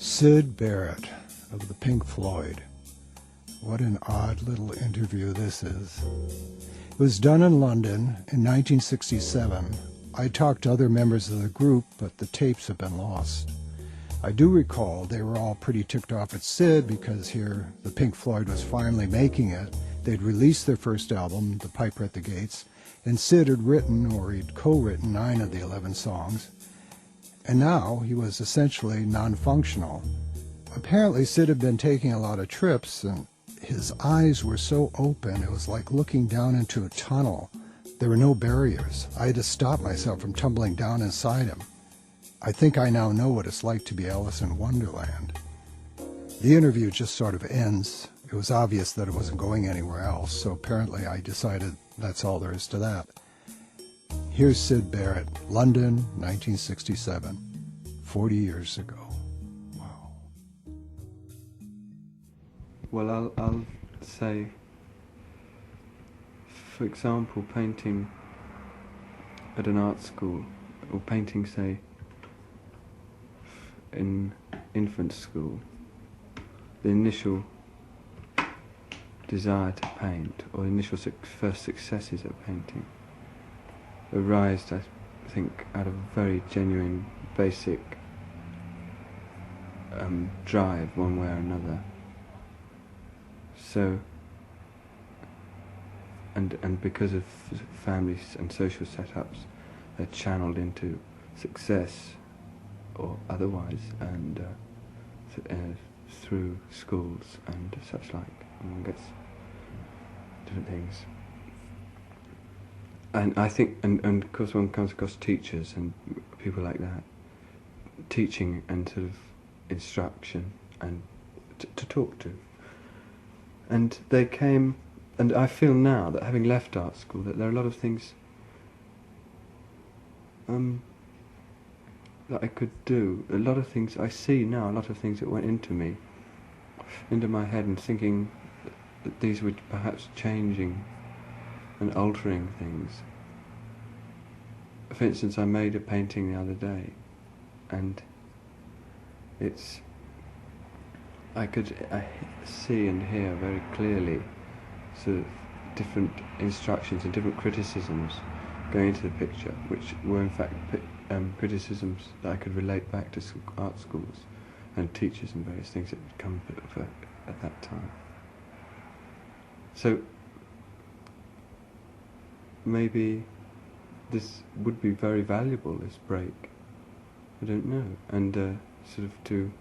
SYD Barrett of the Pink Floyd. What an odd little interview this is. It was done in London in 1967. I talked to other members of the group, but the tapes have been lost. I do recall they were all pretty ticked off at SYD because here the Pink Floyd was finally making it. They'd released their first album, The Piper at the Gates, and SYD had written, or he'd co-written 9 of the 11 songs. And now he was essentially non-functional. Apparently SYD had been taking a lot of trips, and his eyes were so open it was like looking down into a tunnel. There were no barriers. I had to stop myself from tumbling down inside him. I think I now know what it's like to be Alice in Wonderland. The interview just sort of ends. It was obvious that it wasn't going anywhere else, so apparently I decided that's all there is to that. Here's SYD Barrett, London, 1967, 40 years ago. Wow. Well, I'll say, for example, painting at an art school, or painting, say, in infant school, the initial desire to paint, or initial first successes at painting, arise, I think, out of a very genuine, basic drive, one way or another. So, and because of families and social setups, they're channeled into success, or otherwise, and through schools and such like. And one gets different things. And I think, and of course one comes across teachers and people like that, teaching and sort of instruction and to talk to. And they came, and I feel now that having left art school, that there are a lot of things that I could do, a lot of things I see now, a lot of things that went into me, into my head, and thinking that these were perhaps changing and altering things. For instance, I made a painting the other day, and I see and hear very clearly sort of different instructions and different criticisms going into the picture, which were in fact criticisms that I could relate back to art schools and teachers and various things that had come at that time. So maybe this would be very valuable, this break. I don't know. And sort of to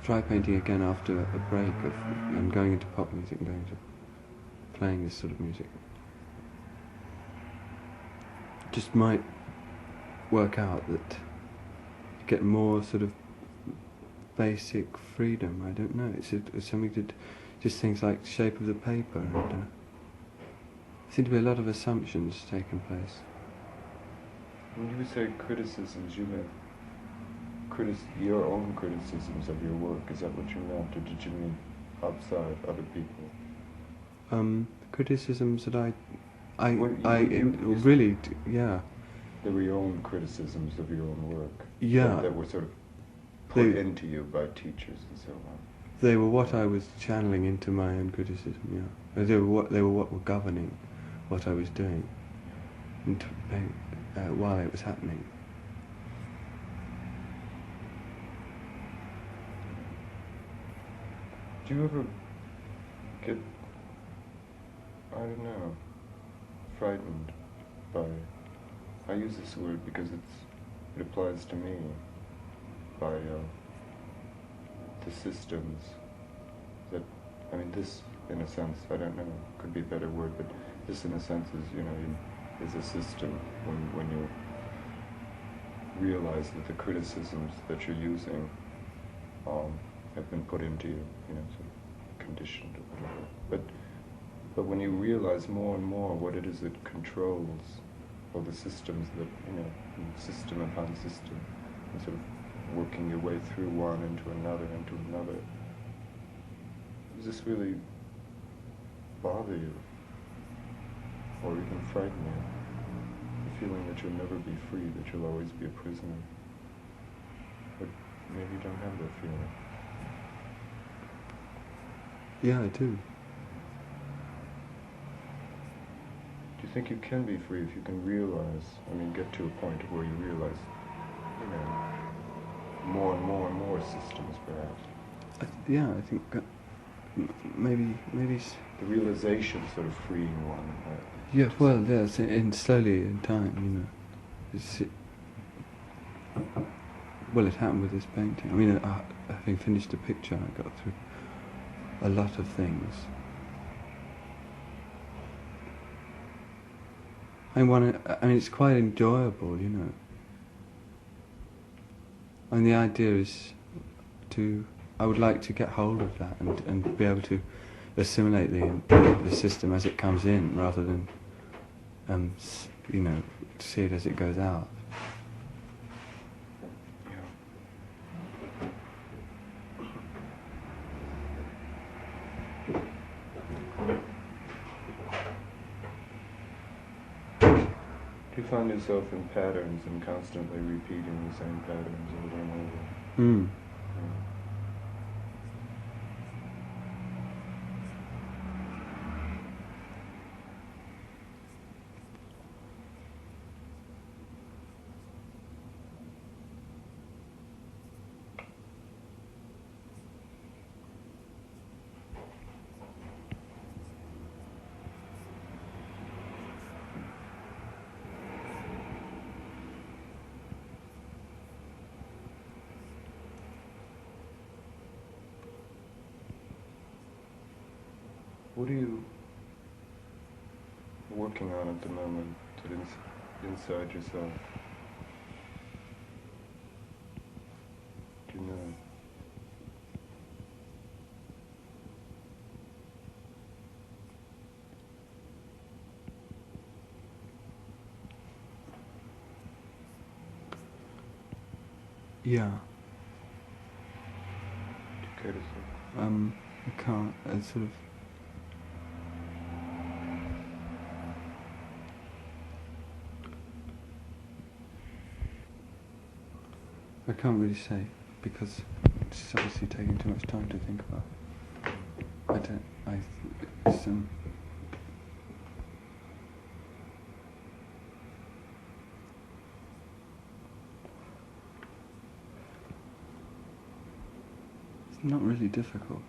try painting again after a break and going into pop music and going to playing this sort of music. Just might work out that you get more sort of basic freedom. I don't know. It's something to just things like shape of the paper, and there seem to be a lot of assumptions taking place. When you say criticisms, you mean your own criticisms of your work. Is that what you meant, or did you mean outside other people? Criticisms that yeah. They were your own criticisms of your own work. Yeah. That were sort of put into you by teachers and so on. They were what I was channeling into my own criticism. Yeah. They were what were governing what I was doing while it was happening. Do you ever get, I don't know, frightened by, I use this word because it applies to me, by the systems that, I mean, this in a sense, I don't know, could be a better word, but this in a sense is, is a system when you realize that the criticisms that you're using have been put into you, sort of conditioned or whatever. But when you realize more and more what it is that controls, or the systems that, system upon system, and sort of working your way through one into another, does this really bother you, or even frighten you? The feeling that you'll never be free, that you'll always be a prisoner. But maybe you don't have that feeling. Yeah, I do. Do you think you can be free if you can realize, get to a point where you realize, more and more and more systems, perhaps? Yeah, I think maybe the realization sort of freeing one. Yeah, well, yes, slowly in time, well, it happened with this painting. Having finished the picture, I got through a lot of things. It's quite enjoyable, And the idea is I would like to get hold of that and be able to assimilate the system as it comes in, rather than, see it as it goes out. Do you find yourself in patterns and constantly repeating the same patterns over and over? What are you working on at the moment inside yourself? Do you know? Yeah. Do you care to say? I can't. It's sort of. I can't really say, because it's obviously taking too much time to think about. It's not really difficult.